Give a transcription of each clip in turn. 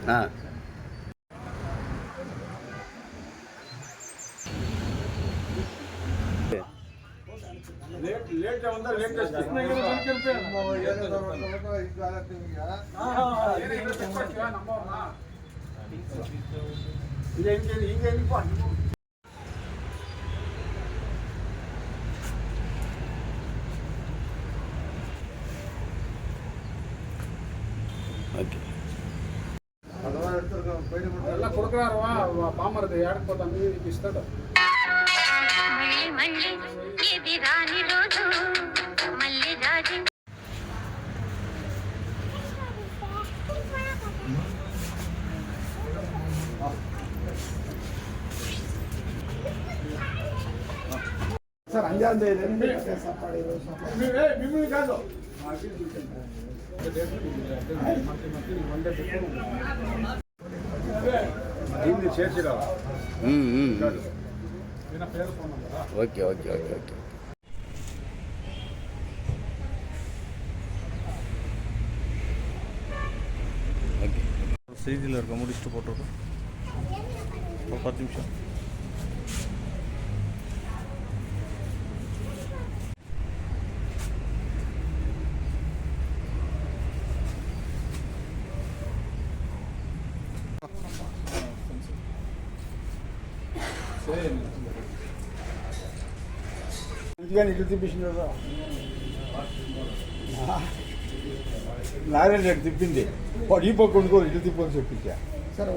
ஆ okay ಎಲ್ಲ ಕೊಡ್ಕರಾರವಾ ಬಾಮರ್ದು ಯಾರು ಕೊಡ್ತಾನೆ ಇಷ್ಟದ ಮಳ್ಳಿ ಎದಿರಾನಿ ರೋದು ಮಲ್ಲಿ ರಾಜಿ ಸರ್ ಅಂಜಾಂದೆ ಇದೆ ಸಾಪಾಡು ಬಿಮ್ಮಿ ಕಾದು okay okay okay okay okay செய்தியில் இருக்க முடிச்சுட்டு போட்டிருக்கோம் ஒரு 10 நிமிஷம். నారాయణ రెడ్డి తిప్పింది వాడు ఈ పక్క కొనుక్కో ఇటు తిప్పని చెప్పించా సరే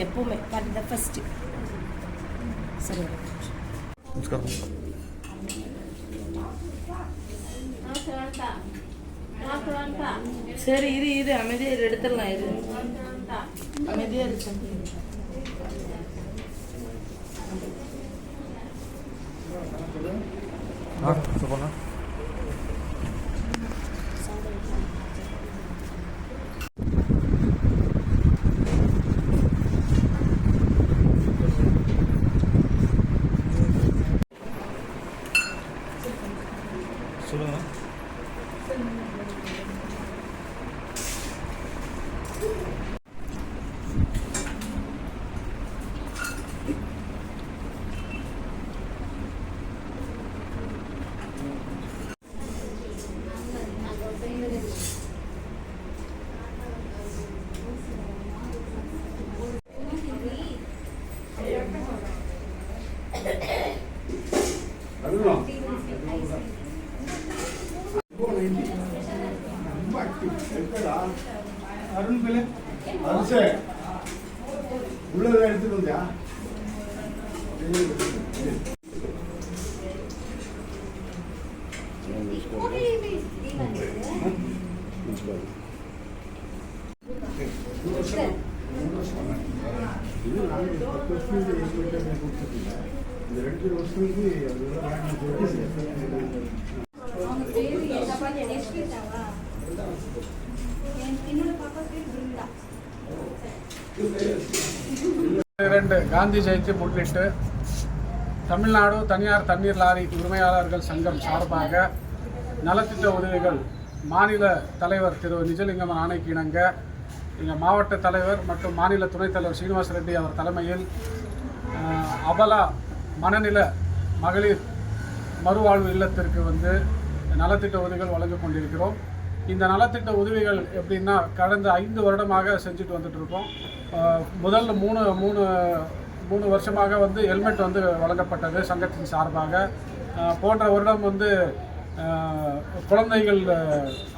எப்பவுமே ஃபர்ஸ்ட் சரி நமஸ்காரம். சரி இரு அமைதியாக எடுத்துடலாம் இரு அமைதியாக இருக்கு சொல்லுங்க. சொல்லுங்க. அருண் பிள்ளை அரசே உள்ளதான் எடுத்துட்டு வந்தியா இது நான் 10 வருஷம் கொடுத்துருக்கீங்க இந்த 2 வருஷத்துக்கு காந்தி ஜெயந்தி முன்னிட்டு தமிழ்நாடு தனியார் தண்ணீர் லாரி உரிமையாளர்கள் சங்கம் சார்பாக நலத்திட்ட உதவிகள் மாநில தலைவர் திரு நிஜலிங்கம் ஆணைக்கு இணங்க எங்கள் மாவட்ட தலைவர் மற்றும் மாநில துணைத் தலைவர் சீனிவாச ரெட்டி அவர் தலைமையில் அபலா மனநில மகளிர் மறுவாழ்வு இல்லத்திற்கு வந்து நலத்திட்ட உதவிகள் வழங்க கொண்டிருக்கிறோம். இந்த நலத்திட்ட உதவிகள் எப்படின்னா கடந்த 5 வருடமாக செஞ்சுட்டு வந்துட்டுருக்கோம். முதல்ல மூணு வருஷமாக வந்து ஹெல்மெட் வந்து வழங்கப்பட்டது சங்கத்தின் சார்பாக. போன்ற வருடம் வந்து குழந்தைகள்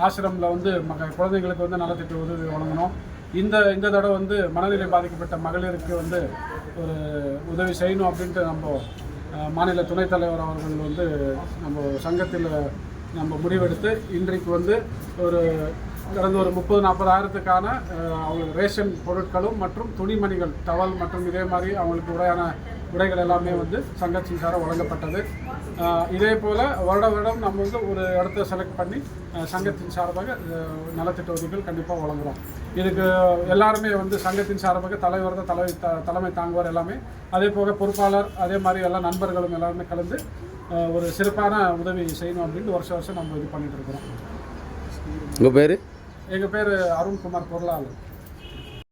ஆசிரமில் வந்து குழந்தைங்களுக்கு வந்து நலத்திட்ட உதவி வழங்கணும். இந்த தடவை வந்து மனநிலை பாதிக்கப்பட்ட மகளிருக்கு வந்து ஒரு உதவி செய்யணும் அப்படின்ட்டு நம்ம மாநில துணைத் தலைவர் அவர்கள் வந்து நம்ம சங்கத்தில் நம்ம முடிவெடுத்து இன்றைக்கு வந்து கடந்த ஒரு 30-40 அவங்களுக்கு ரேஷன் பொருட்களும் மற்றும் துணிமணிகள் டவல் மற்றும் இதே மாதிரி அவங்களுக்கு உடைகள் எல்லாமே வந்து சங்கத்தின் சார்பாக வழங்கப்பட்டது. இதே போல் வருடம் நம்ம வந்து ஒரு இடத்த செலக்ட் பண்ணி சங்கத்தின் சார்பாக நலத்திட்ட உதவிகள் கண்டிப்பாக வழங்குகிறோம். இதுக்கு எல்லாருமே வந்து சங்கத்தின் சார்பாக தலைவர் தான் தலைமை தாங்குவார் எல்லாமே. அதே போக பொறுப்பாளர் அதே மாதிரி எல்லா நண்பர்களும் எல்லாருமே கலந்து ஒரு சிறப்பான உதவி செய்யணும் அப்படின்ட்டு வருஷம் நம்ம இது பண்ணிகிட்டு இருக்கிறோம். உங்கள் பேர்? எங்கள் பேர் அருண்குமார் பொருளாளர்.